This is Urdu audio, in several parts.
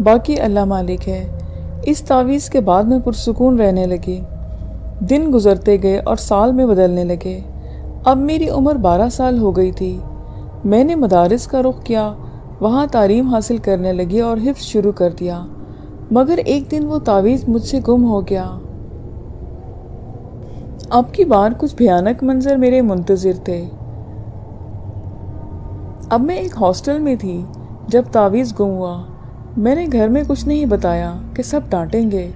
باقی اللہ مالک ہے۔ اس تعویذ کے بعد میں پرسکون رہنے لگی۔ دن گزرتے گئے اور سال میں بدلنے لگے۔ اب میری عمر 12 سال ہو گئی تھی۔ میں نے مدارس کا رخ کیا، وہاں تعلیم حاصل کرنے لگی اور حفظ شروع کر دیا، مگر ایک دن وہ تعویذ مجھ سے گم ہو گیا۔ اب کی بار کچھ بھیانک منظر میرے منتظر تھے۔ اب میں ایک ہاسٹل میں تھی جب تعویذ گم ہوا۔ میں نے گھر میں کچھ نہیں بتایا کہ سب ڈانٹیں گے۔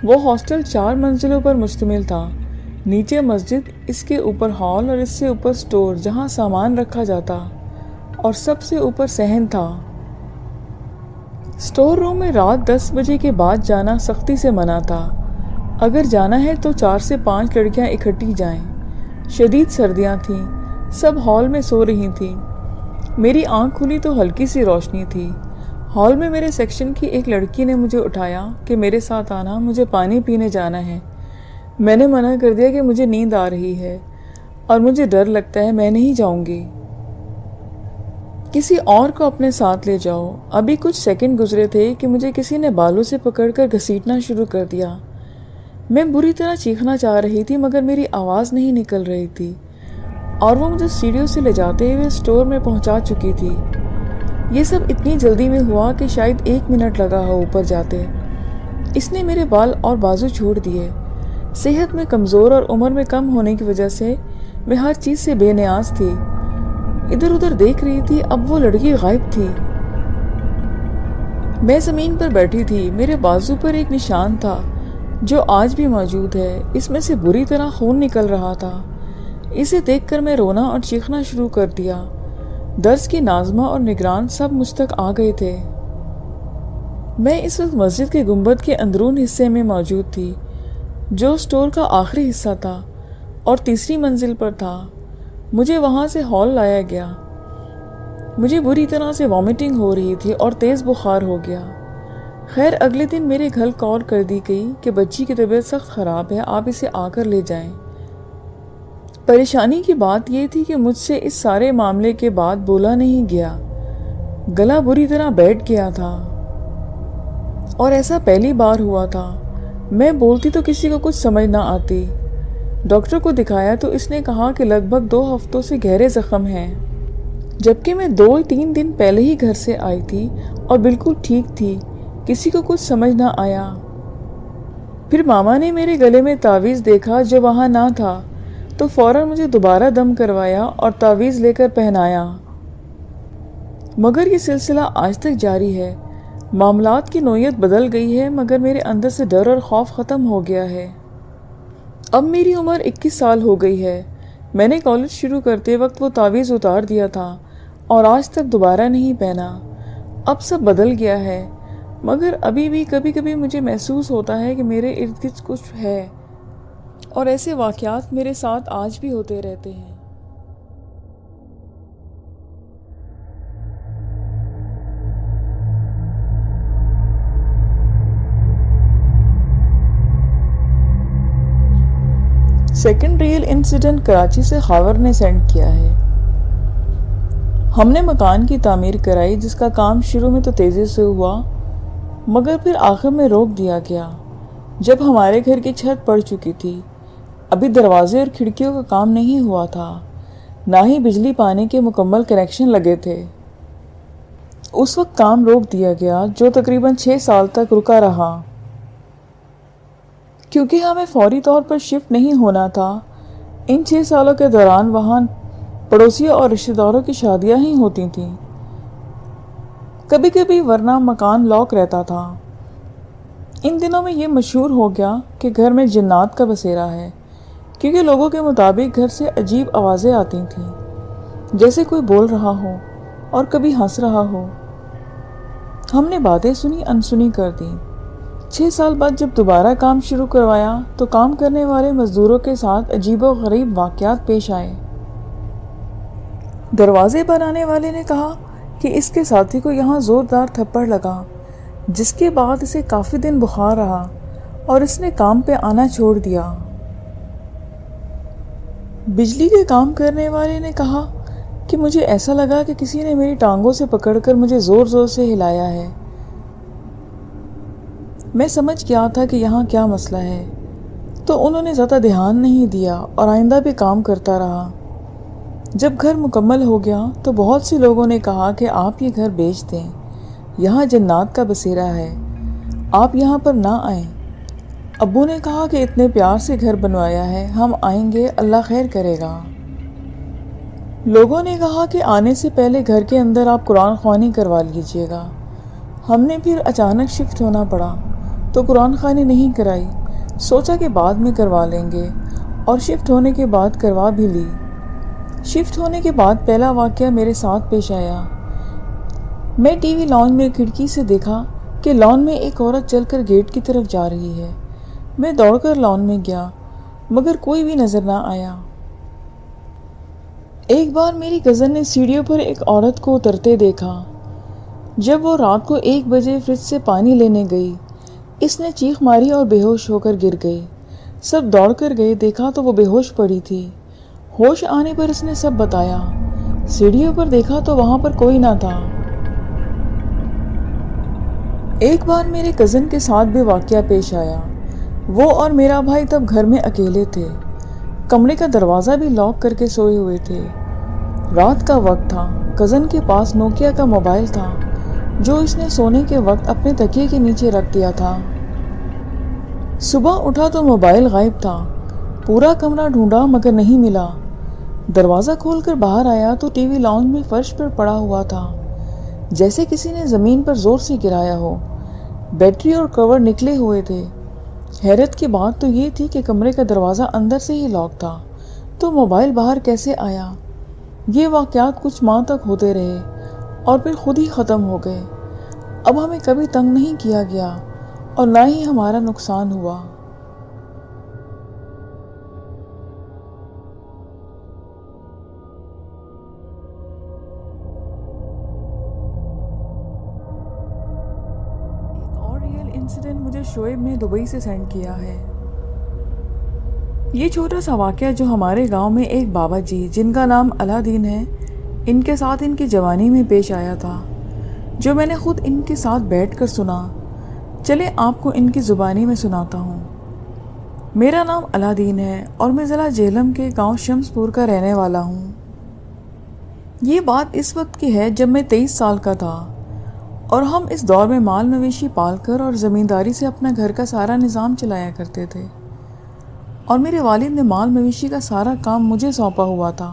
وہ ہاسٹل 4 منزلوں پر مشتمل تھا۔ نیچے مسجد، اس کے اوپر ہال اور اس سے اوپر سٹور جہاں سامان رکھا جاتا، اور سب سے اوپر صحن تھا۔ سٹور روم میں رات 10 بجے کے بعد جانا سختی سے منع تھا۔ اگر جانا ہے تو 4 سے 5 لڑکیاں اکٹھی جائیں۔ شدید سردیاں تھیں، سب ہال میں سو رہی تھیں۔ میری آنکھ کھلی تو ہلکی سی روشنی تھی۔ ہال میں میرے سیکشن کی ایک لڑکی نے مجھے اٹھایا کہ میرے ساتھ آنا، مجھے پانی پینے جانا ہے۔ میں نے منع کر دیا کہ مجھے نیند آ رہی ہے اور مجھے ڈر لگتا ہے، میں نہیں جاؤں گی۔ کسی اور کو اپنے ساتھ لے جاؤ۔ ابھی کچھ سیکنڈ گزرے تھے کہ مجھے کسی نے بالوں سے پکڑ کر گھسیٹنا شروع کر دیا۔ میں بری طرح چیخنا چاہ رہی تھی مگر میری آواز نہیں نکل رہی تھی، اور وہ مجھے سیڑھیوں سے لے جاتے ہوئے سٹور میں پہنچا چکی تھی۔ یہ سب اتنی جلدی میں ہوا کہ شاید 1 منٹ لگا ہو اوپر جاتے۔ اس نے میرے بال اور بازو چھوڑ دیے۔ صحت میں کمزور اور عمر میں کم ہونے کی وجہ سے میں ہر چیز سے بے نیاز تھی۔ ادھر ادھر دیکھ رہی تھی، اب وہ لڑکی غائب تھی۔ میں زمین پر بیٹھی تھی، میرے بازو پر ایک نشان تھا جو آج بھی موجود ہے، اس میں سے بری طرح خون نکل رہا تھا۔ اسے دیکھ کر میں رونا اور چیخنا شروع کر دیا۔ درس کی ناظمہ اور نگران سب مجھ تک آ گئے تھے۔ میں اس وقت مسجد کے گنبد کے اندرون حصے میں موجود تھی، جو سٹور کا آخری حصہ تھا اور تیسری منزل پر تھا۔ مجھے وہاں سے ہال لایا گیا۔ مجھے بری طرح سے وامٹنگ ہو رہی تھی اور تیز بخار ہو گیا۔ خیر اگلے دن میرے گھر کال کر دی گئی کہ بچی کی طبیعت سخت خراب ہے، آپ اسے آ کر لے جائیں۔ پریشانی کی بات یہ تھی کہ مجھ سے اس سارے معاملے کے بعد بولا نہیں گیا۔ گلا بری طرح بیٹھ گیا تھا، اور ایسا پہلی بار ہوا تھا۔ میں بولتی تو کسی کو کچھ سمجھ نہ آتی۔ ڈاکٹر کو دکھایا تو اس نے کہا کہ لگ بھگ 2 ہفتوں سے گہرے زخم ہیں، جبکہ میں 2-3 دن پہلے ہی گھر سے آئی تھی اور بالکل ٹھیک تھی۔ کسی کو کچھ سمجھ نہ آیا۔ پھر ماما نے میرے گلے میں تعویذ دیکھا جو وہاں نہ تھا، تو فوراً مجھے دوبارہ دم کروایا اور تعویذ لے کر پہنایا۔ مگر یہ سلسلہ آج تک جاری ہے۔ معاملات کی نوعیت بدل گئی ہے، مگر میرے اندر سے ڈر اور خوف ختم ہو گیا ہے۔ اب میری عمر 21 سال ہو گئی ہے۔ میں نے کالج شروع کرتے وقت وہ تعویذ اتار دیا تھا اور آج تک دوبارہ نہیں پہنا۔ اب سب بدل گیا ہے، مگر ابھی بھی کبھی کبھی مجھے محسوس ہوتا ہے کہ میرے ارد گرد کچھ ہے، اور ایسے واقعات میرے ساتھ آج بھی ہوتے رہتے ہیں۔ سیکنڈ ریئل انسیڈنٹ کراچی سے خاور نے سینڈ کیا ہے۔ ہم نے مکان کی تعمیر کرائی، جس کا کام شروع میں تو تیزی سے ہوا، مگر پھر آخر میں روک دیا گیا جب ہمارے گھر کی چھت پڑ چکی تھی۔ ابھی دروازے اور کھڑکیوں کا کام نہیں ہوا تھا، نہ ہی بجلی پانی کے مکمل کنیکشن لگے تھے۔ اس وقت کام روک دیا گیا، جو تقریباً 6 سال تک رکا رہا۔ کیونکہ ہمیں فوری طور پر شفٹ نہیں ہونا تھا، ان 6 سالوں کے دوران وہاں پڑوسیوں اور رشتہ داروں کی شادیاں ہی ہوتی تھیں، کبھی کبھی، ورنہ مکان لاک رہتا تھا۔ ان دنوں میں یہ مشہور ہو گیا کہ گھر میں جنات کا بسیرا ہے، کیونکہ لوگوں کے مطابق گھر سے عجیب آوازیں آتی تھیں، جیسے کوئی بول رہا ہو اور کبھی ہنس رہا ہو۔ ہم نے باتیں سنی انسنی کر دیں۔ 6 سال بعد جب دوبارہ کام شروع کروایا تو کام کرنے والے مزدوروں کے ساتھ عجیب و غریب واقعات پیش آئے۔ دروازے بنانے والے نے کہا کہ اس کے ساتھی کو یہاں زوردار تھپڑ لگا، جس کے بعد اسے کافی دن بخار رہا اور اس نے کام پہ آنا چھوڑ دیا۔ بجلی کے کام کرنے والے نے کہا کہ مجھے ایسا لگا کہ کسی نے میری ٹانگوں سے پکڑ کر مجھے زور زور سے ہلایا ہے۔ میں سمجھ گیا تھا کہ یہاں کیا مسئلہ ہے، تو انہوں نے زیادہ دھیان نہیں دیا اور آئندہ بھی کام کرتا رہا۔ جب گھر مکمل ہو گیا تو بہت سے لوگوں نے کہا کہ آپ یہ گھر بیچ دیں، یہاں جنات کا بسیرا ہے، آپ یہاں پر نہ آئیں۔ ابو نے کہا کہ اتنے پیار سے گھر بنوایا ہے، ہم آئیں گے، اللہ خیر کرے گا۔ لوگوں نے کہا کہ آنے سے پہلے گھر کے اندر آپ قرآن خوانی کروا لیجئے گا۔ ہم نے پھر اچانک شفٹ ہونا پڑا تو قرآن خوانی نہیں کرائی، سوچا کہ بعد میں کروا لیں گے، اور شفٹ ہونے کے بعد کروا بھی لی۔ شفٹ ہونے کے بعد پہلا واقعہ میرے ساتھ پیش آیا۔ میں ٹی وی لان میں کھڑکی سے دیکھا کہ لان میں ایک عورت چل کر گیٹ کی طرف جا رہی ہے۔ میں دوڑ کر لان میں گیا مگر کوئی بھی نظر نہ آیا۔ ایک بار میری کزن نے سیڑھیوں پر ایک عورت کو اترتے دیکھا۔ جب وہ رات کو 1 بجے فریج سے پانی لینے گئی، اس نے چیخ ماری اور بے ہوش ہو کر گر گئی۔ سب دوڑ کر گئے، دیکھا تو وہ بے ہوش پڑی تھی۔ ہوش آنے پر اس نے سب بتایا۔ سیڑھیوں پر دیکھا تو وہاں پر کوئی نہ تھا۔ ایک بار میرے کزن کے ساتھ بھی واقعہ پیش آیا۔ وہ اور میرا بھائی تب گھر میں اکیلے تھے، کمرے کا دروازہ بھی لاک کر کے سوئے ہوئے تھے۔ رات کا وقت تھا۔ کزن کے پاس نوکیا کا موبائل تھا جو اس نے سونے کے وقت اپنے تکیے کے نیچے رکھ دیا تھا۔ صبح اٹھا تو موبائل غائب تھا۔ پورا کمرہ ڈھونڈا مگر نہیں ملا۔ دروازہ کھول کر باہر آیا تو ٹی وی لاؤنج میں فرش پر پڑا ہوا تھا، جیسے کسی نے زمین پر زور سے گرایا ہو۔ بیٹری اور کور نکلے ہوئے تھے۔ حیرت کی بات تو یہ تھی کہ کمرے کا دروازہ اندر سے ہی لاک تھا، تو موبائل باہر کیسے آیا؟ یہ واقعات کچھ ماہ تک ہوتے رہے اور پھر خود ہی ختم ہو گئے۔ اب ہمیں کبھی تنگ نہیں کیا گیا اور نہ ہی ہمارا نقصان ہوا۔ انسیڈنٹ مجھے شعیب نے دبئی سے سینڈ کیا ہے۔ یہ چھوٹا سا واقعہ جو ہمارے گاؤں میں ایک بابا جی جن کا نام اللہ دین ہے، ان کے ساتھ ان کی جوانی میں پیش آیا تھا، جو میں نے خود ان کے ساتھ بیٹھ کر سنا۔ چلے آپ کو ان کی زبانی میں سناتا ہوں۔ میرا نام اللہ دین ہے اور میں ضلع جہلم کے گاؤں شمس پور کا رہنے والا ہوں۔ یہ بات اس وقت کی ہے جب میں 23 سال کا تھا، اور ہم اس دور میں مال مویشی پال کر اور زمینداری سے اپنا گھر کا سارا نظام چلایا کرتے تھے، اور میرے والد نے مال مویشی کا سارا کام مجھے سونپا ہوا تھا۔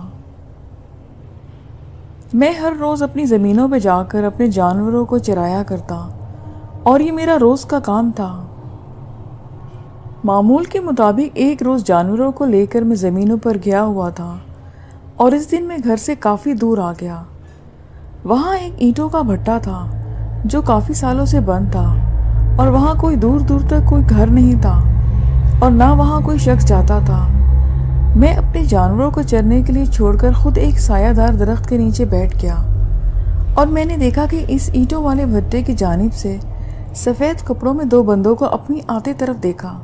میں ہر روز اپنی زمینوں پہ جا کر اپنے جانوروں کو چرایا کرتا، اور یہ میرا روز کا کام تھا۔ معمول کے مطابق ایک روز جانوروں کو لے کر میں زمینوں پر گیا ہوا تھا، اور اس دن میں گھر سے کافی دور آ گیا۔ وہاں ایک اینٹوں کا بھٹا تھا جو کافی سالوں سے بند تھا، اور وہاں کوئی دور دور تک کوئی گھر نہیں تھا اور نہ وہاں کوئی شخص جاتا تھا۔ میں اپنے جانوروں کو چرنے کے لیے چھوڑ کر خود ایک سایہ دار درخت کے نیچے بیٹھ گیا، اور میں نے دیکھا کہ اس اینٹوں والے بھٹے کی جانب سے سفید کپڑوں میں 2 بندوں کو اپنی آتے طرف دیکھا،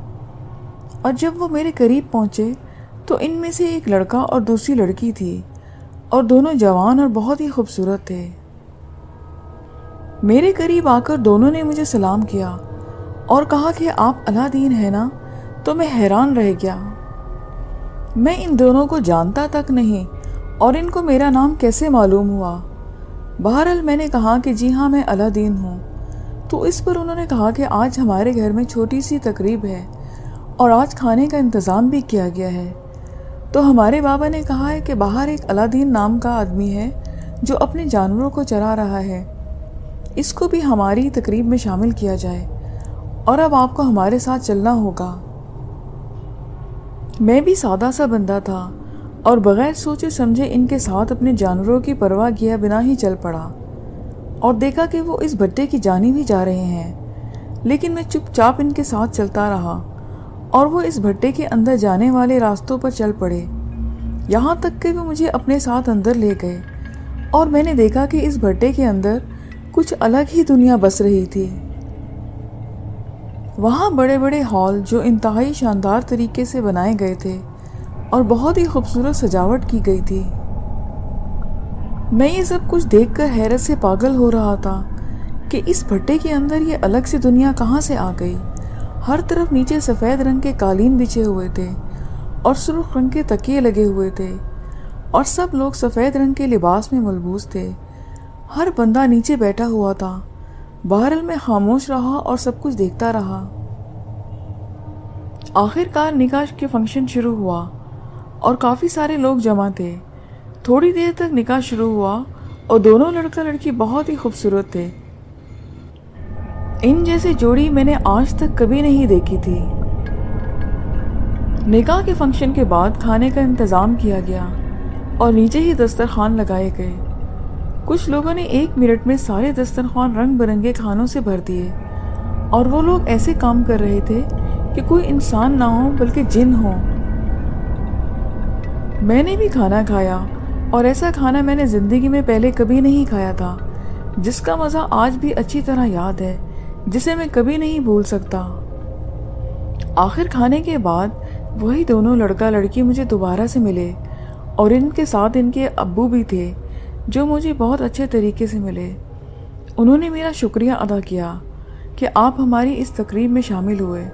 اور جب وہ میرے قریب پہنچے تو ان میں سے ایک لڑکا اور دوسری لڑکی تھی، اور دونوں جوان اور بہت ہی خوبصورت تھے۔ میرے قریب آ کر دونوں نے مجھے سلام کیا اور کہا کہ آپ اللہ دین ہے نا؟ تو میں حیران رہ گیا۔ میں ان دونوں کو جانتا تک نہیں، اور ان کو میرا نام کیسے معلوم ہوا؟ بہرحال میں نے کہا کہ جی ہاں میں اللہ دین ہوں۔ تو اس پر انہوں نے کہا کہ آج ہمارے گھر میں چھوٹی سی تقریب ہے اور آج کھانے کا انتظام بھی کیا گیا ہے۔ تو ہمارے بابا نے کہا ہے کہ باہر ایک اللہ دین نام کا آدمی ہے جو اپنے جانوروں کو چرا رہا ہے، اس کو بھی ہماری تقریب میں شامل کیا جائے، اور اب آپ کو ہمارے ساتھ چلنا ہوگا۔ میں بھی سادہ سا بندہ تھا اور بغیر سوچے سمجھے ان کے ساتھ اپنے جانوروں کی پرواہ کیے بنا ہی چل پڑا، اور دیکھا کہ وہ اس بھٹے کی جانب ہی جا رہے ہیں، لیکن میں چپ چاپ ان کے ساتھ چلتا رہا، اور وہ اس بھٹے کے اندر جانے والے راستوں پر چل پڑے، یہاں تک کہ وہ مجھے اپنے ساتھ اندر لے گئے، اور میں نے دیکھا کہ اس بھٹے کے اندر کچھ الگ ہی دنیا بس رہی تھی۔ وہاں بڑے بڑے ہال جو انتہائی شاندار طریقے سے بنائے گئے تھے اور بہت ہی خوبصورت سجاوٹ کی گئی تھی۔ میں یہ سب کچھ دیکھ کر حیرت سے پاگل ہو رہا تھا کہ اس بھٹے کے اندر یہ الگ سی دنیا کہاں سے آ گئی، ہر طرف نیچے سفید رنگ کے قالین بچھے ہوئے تھے اور سرخ رنگ کے تکیے لگے ہوئے تھے اور سب لوگ سفید رنگ کے لباس میں ملبوس تھے۔ ہر بندہ نیچے بیٹھا ہوا تھا۔ بہرحال میں خاموش رہا اور سب کچھ دیکھتا رہا۔ آخر کار نکاح کے فنکشن شروع ہوا اور کافی سارے لوگ جمع تھے۔ تھوڑی دیر تک نکاح شروع ہوا اور دونوں لڑکا لڑکی بہت ہی خوبصورت تھے۔ ان جیسی جوڑی میں نے آج تک کبھی نہیں دیکھی تھی۔ نکاح کے فنکشن کے بعد کھانے کا انتظام کیا گیا اور نیچے ہی دسترخوان لگائے گئے۔ کچھ لوگوں نے 1 منٹ میں سارے دسترخوان رنگ برنگے کھانوں سے بھر دیے اور وہ لوگ ایسے کام کر رہے تھے کہ کوئی انسان نہ ہو بلکہ جن ہو۔ میں نے بھی کھانا کھایا اور ایسا کھانا میں نے زندگی میں پہلے کبھی نہیں کھایا تھا، جس کا مزہ آج بھی اچھی طرح یاد ہے، جسے میں کبھی نہیں بھول سکتا۔ آخر کھانے کے بعد وہی دونوں لڑکا لڑکی مجھے دوبارہ سے ملے اور ان کے ساتھ ان کے ابو بھی تھے جو مجھے بہت اچھے طریقے سے ملے۔ انہوں نے میرا شکریہ ادا کیا کہ آپ ہماری اس تقریب میں شامل ہوئے۔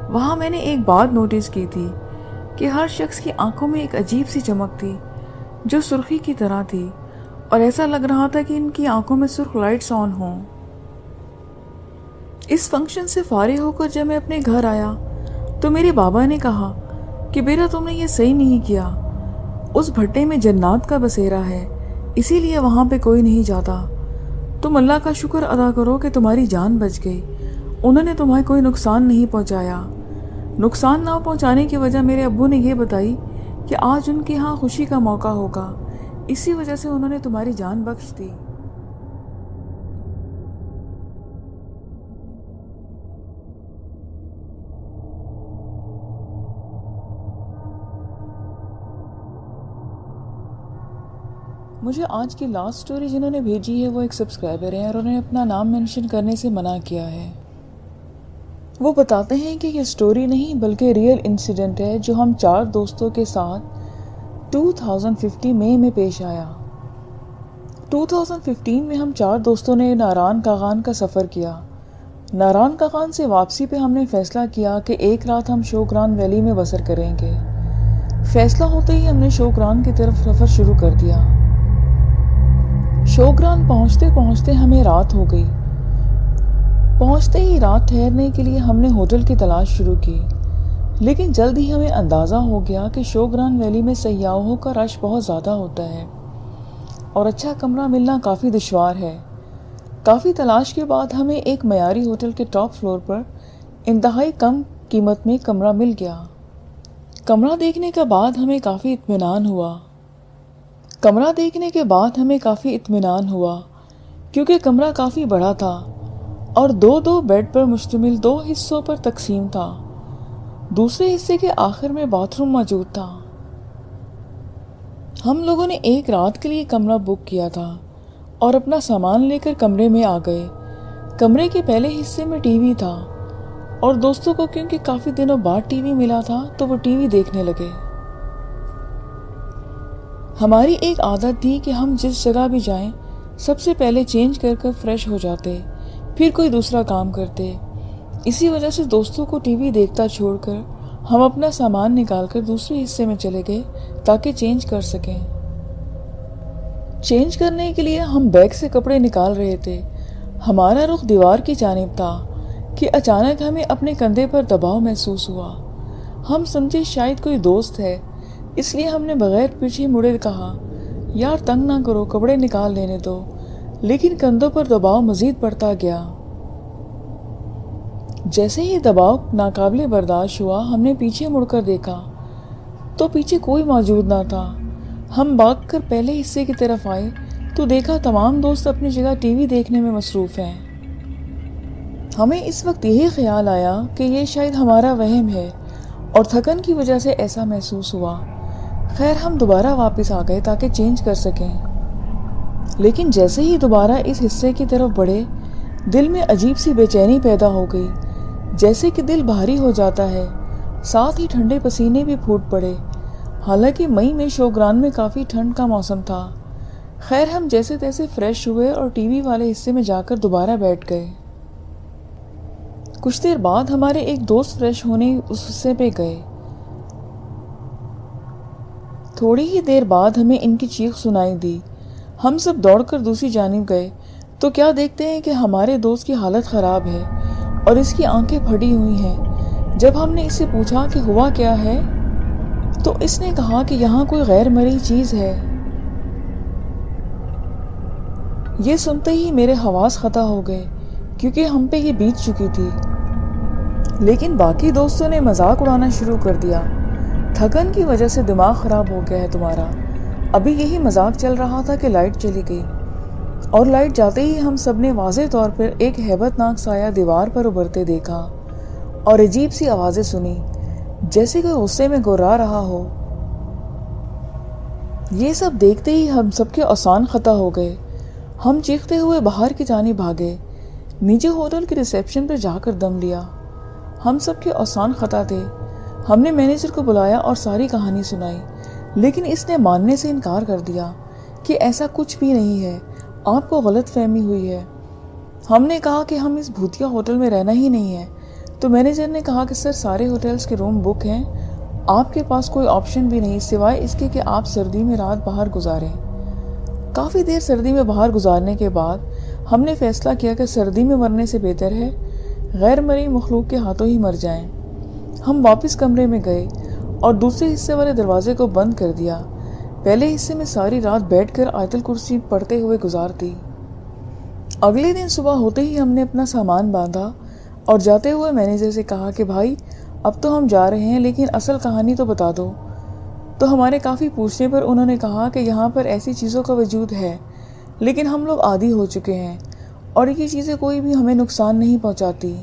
وہاں میں نے ایک بات نوٹس کی تھی کہ ہر شخص کی آنکھوں میں ایک عجیب سی چمک تھی جو سرخی کی طرح تھی اور ایسا لگ رہا تھا کہ ان کی آنکھوں میں سرخ لائٹس آن ہوں۔ اس فنکشن سے فارغ ہو کر جب میں اپنے گھر آیا تو میرے بابا نے کہا کہ بیٹا تم نے یہ صحیح نہیں کیا، اس بھٹے میں جنات کا بسیرا ہے، اسی لیے وہاں پہ کوئی نہیں جاتا۔ تم اللہ کا شکر ادا کرو کہ تمہاری جان بچ گئی، انہوں نے تمہیں کوئی نقصان نہیں پہنچایا۔ نقصان نہ پہنچانے کی وجہ میرے ابو نے یہ بتائی کہ آج ان کے ہاں خوشی کا موقع ہوگا، اسی وجہ سے انہوں نے تمہاری جان بخش دی۔ مجھے آج کی لاسٹ سٹوری جنہوں نے بھیجی ہے وہ ایک سبسکرائبر ہیں اور انہیں اپنا نام منشن کرنے سے منع کیا ہے۔ وہ بتاتے ہیں کہ یہ سٹوری نہیں بلکہ ریئل انسیڈنٹ ہے جو ہم 4 دوستوں کے ساتھ 2050 مئی میں پیش آیا۔ 2015 میں ہم 4 دوستوں نے ناران کاغان کا سفر کیا۔ ناران کاغان سے واپسی پہ ہم نے فیصلہ کیا کہ ایک رات ہم شوگران ویلی میں بسر کریں گے۔ فیصلہ ہوتے ہی ہم نے شوگران کی طرف سفر شروع کر دیا۔ شوگران پہنچتے پہنچتے ہمیں رات ہو گئی۔ پہنچتے ہی رات ٹھہرنے کے لیے ہم نے ہوٹل کی تلاش شروع کی، لیکن جلد ہی ہمیں اندازہ ہو گیا کہ شوگران ویلی میں سیاحوں کا رش بہت زیادہ ہوتا ہے اور اچھا کمرہ ملنا کافی دشوار ہے۔ کافی تلاش کے بعد ہمیں ایک معیاری ہوٹل کے ٹاپ فلور پر انتہائی کم قیمت میں کمرہ مل گیا۔ کمرہ دیکھنے کے بعد ہمیں کافی اطمینان ہوا کیونکہ کمرہ کافی بڑا تھا اور 2 بیڈ پر مشتمل 2 حصوں پر تقسیم تھا۔ دوسرے حصے کے آخر میں باتھ روم موجود تھا۔ ہم لوگوں نے ایک رات کے لیے کمرہ بک کیا تھا اور اپنا سامان لے کر کمرے میں آ گئے۔ کمرے کے پہلے حصے میں ٹی وی تھا اور دوستوں کو کیونکہ کافی دنوں بعد ٹی وی ملا تھا تو وہ ٹی وی دیکھنے لگے۔ ہماری ایک عادت تھی کہ ہم جس جگہ بھی جائیں سب سے پہلے چینج کر کر فریش ہو جاتے، پھر کوئی دوسرا کام کرتے۔ اسی وجہ سے دوستوں کو ٹی وی دیکھتا چھوڑ کر ہم اپنا سامان نکال کر دوسرے حصے میں چلے گئے تاکہ چینج کر سکیں۔ چینج کرنے کے لیے ہم بیگ سے کپڑے نکال رہے تھے۔ ہمارا رخ دیوار کی جانب تھا کہ اچانک ہمیں اپنے کندھے پر دباؤ محسوس ہوا۔ ہم سمجھے شاید کوئی دوست ہے، اس لیے ہم نے بغیر پیچھے مڑے کہا، یار تنگ نہ کرو، کپڑے نکال لینے دو، لیکن کندھوں پر دباؤ مزید بڑھتا گیا۔ جیسے ہی دباؤ ناقابل برداشت ہوا ہم نے پیچھے مڑ کر دیکھا تو پیچھے کوئی موجود نہ تھا۔ ہم بھاگ کر پہلے حصے کی طرف آئے تو دیکھا تمام دوست اپنی جگہ ٹی وی دیکھنے میں مصروف ہیں۔ ہمیں اس وقت یہی خیال آیا کہ یہ شاید ہمارا وہم ہے اور تھکن کی وجہ سے ایسا محسوس ہوا۔ خیر ہم دوبارہ واپس آ گئے تاکہ چینج کر سکیں، لیکن جیسے ہی دوبارہ اس حصے کی طرف بڑھے دل میں عجیب سی بے چینی پیدا ہو گئی، جیسے کہ دل بھاری ہو جاتا ہے، ساتھ ہی ٹھنڈے پسینے بھی پھوٹ پڑے۔ حالانکہ مئی میں شوگران میں کافی ٹھنڈ کا موسم تھا۔ خیر ہم جیسے تیسے فریش ہوئے اور ٹی وی والے حصے میں جا کر دوبارہ بیٹھ گئے۔ کچھ دیر بعد ہمارے ایک دوست فریش ہونے اس حصے پہ گئے۔ تھوڑی ہی دیر بعد ہمیں ان کی چیخ سنائی دی۔ ہم سب دوڑ کر دوسری جانب گئے تو کیا دیکھتے ہیں کہ ہمارے دوست کی حالت خراب ہے اور اس کی آنکھیں پھٹی ہوئی ہیں۔ جب ہم نے اس سے پوچھا کہ ہوا کیا ہے تو اس نے کہا کہ یہاں کوئی غیر مرئی چیز ہے۔ یہ سنتے ہی میرے حواس خطا ہو گئے کیونکہ ہم پہ یہ بیت چکی تھی، لیکن باقی دوستوں نے مذاق اڑانا شروع کر دیا۔ تھکن کی وجہ سے دماغ خراب ہو گیا ہے تمہارا۔ ابھی یہی مذاق چل رہا تھا کہ لائٹ چلی گئی، اور لائٹ جاتے ہی ہم سب نے واضح طور پر ایک ہیبت ناک سایہ دیوار پر ابھرتے دیکھا اور عجیب سی آوازیں سنی جیسے کوئی غصے میں گرا رہا ہو۔ یہ سب دیکھتے ہی ہم سب کے اوسان خطا ہو گئے۔ ہم چیختے ہوئے باہر کی جانب بھاگے، نیچے ہوٹل کے ریسیپشن پر جا کر دم لیا۔ ہم سب کے اوسان خطا تھے۔ ہم نے مینیجر کو بلایا اور ساری کہانی سنائی، لیکن اس نے ماننے سے انکار کر دیا کہ ایسا کچھ بھی نہیں ہے، آپ کو غلط فہمی ہوئی ہے۔ ہم نے کہا کہ ہم اس بھوتیا ہوٹل میں رہنا ہی نہیں ہے، تو مینیجر نے کہا کہ سر سارے ہوٹلز کے روم بک ہیں، آپ کے پاس کوئی آپشن بھی نہیں سوائے اس کے کہ آپ سردی میں رات باہر گزاریں۔ کافی دیر سردی میں باہر گزارنے کے بعد ہم نے فیصلہ کیا کہ سردی میں مرنے سے بہتر ہے غیر مرئی مخلوق کے ہاتھوں ہی مر جائیں۔ ہم واپس کمرے میں گئے اور دوسرے حصے والے دروازے کو بند کر دیا۔ پہلے حصے میں ساری رات بیٹھ کر آیت الکرسی پڑھتے ہوئے گزارتی۔ اگلے دن صبح ہوتے ہی ہم نے اپنا سامان باندھا اور جاتے ہوئے مینیجر سے کہا کہ بھائی اب تو ہم جا رہے ہیں، لیکن اصل کہانی تو بتا دو۔ تو ہمارے کافی پوچھنے پر انہوں نے کہا کہ یہاں پر ایسی چیزوں کا وجود ہے، لیکن ہم لوگ عادی ہو چکے ہیں اور یہ چیزیں کوئی بھی ہمیں نقصان نہیں پہنچاتی۔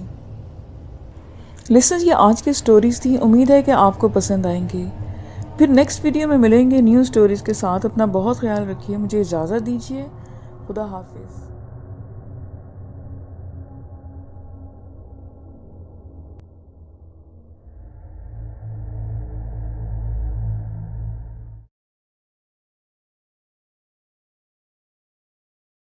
لسنرز، یہ آج کی سٹوریز تھی، امید ہے کہ آپ کو پسند آئیں گی۔ پھر نیکسٹ ویڈیو میں ملیں گے نیو سٹوریز کے ساتھ۔ اپنا بہت خیال رکھیے، مجھے اجازت دیجیے، خدا حافظ۔